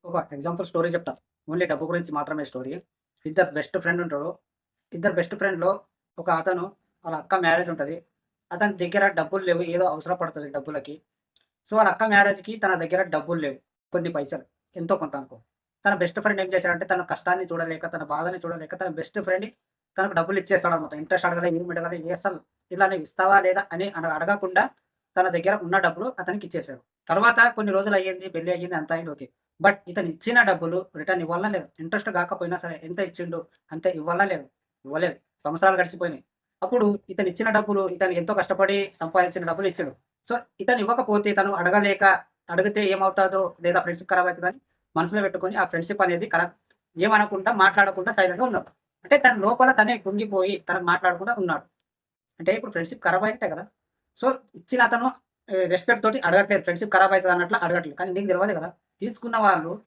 ఒక example story చెప్తా. Only డబ్బు గురించి మాత్రమే స్టోరీ. ఇద్దరు బెస్ట్ ఫ్రెండ్ ఉంటారు. ఇద్దరు బెస్ట్ ఫ్రెండ్‌లో ఒక అతను వాళ్ళ అక్క మ్యారేజ్ ఉంటది. అతని దగ్గర డబ్బులు లేవు. ఏదో అవసరం పడతది డబ్బులకి. సో, వాళ్ళ అక్క మ్యారేజ్‌కి తన దగ్గర డబ్బులు లేవు. కొన్ని పైసలు. ఎంతో కొంత అనుకో. తన బెస్ట్ ఫ్రెండ్ ఏం చేశాడంటే తన కష్టాన్ని చూడలేక, తన బాధని చూడలేక తన బెస్ట్ ఫ్రెండ్ తనకు డబ్బులు ఇచ్చేస్తాడన్నమాట. ఇంట్రెస్ట్ అడగలే, ఏమి అడగలే, అసలు ఇలా నువ్వు ఇస్తావా లేదా అని అడగకుండా తన దగ్గర ఉన్న డబ్బులు అతనికి ఇచ్చేసాడు. తర్వాత కొన్ని రోజులు అయ్యింది. పెళ్లి అయ్యింది. అంతా అయింది ఓకే. బట్ ఇతను ఇచ్చిన డబ్బులు రిటర్న్ ఇవ్వాలా లేదా? ఇంట్రెస్ట్ కాకపోయినా సరే ఎంత ఇచ్చిండు అంతే ఇవ్వాలా లేదా? ఇవ్వలేదు. సంవత్సరాలు గడిచిపోయినాయి. అప్పుడు ఇతను ఇచ్చిన డబ్బులు ఇతను ఎంతో కష్టపడి సంపాదించిన డబ్బులు ఇచ్చాడు. సో, ఇతను ఇవ్వకపోతే తను అడగలేక అడిగితే ఏమవుతాదో లేదా ఫ్రెండ్‌షిప్ ఖరాబ్ అయితదని మనసులో పెట్టుకొని ఆ ఫ్రెండ్‌షిప్ అనేది ఏమనకుండా మాట్లాడకుండా సైలెంట్‌గా ఉన్నాడు. అంటే తన లోపల తనే కుంగిపోయి తనకు మాట్లాడకుండా ఉన్నాడు. అంటే ఇప్పుడు ఫ్రెండ్‌షిప్ ఖరాబ్ అయినట్టే కదా! సో, ఇచ్చిన అతను రెస్పెక్ట్ తోటి అడగట్లేదు. ఫ్రెండ్‌షిప్ ఖరాబ్ అయితది అన్నట్లు అడగట్లేదు. కానీ నీకు తెలవదు కదా! తీసుకున్న వాళ్ళు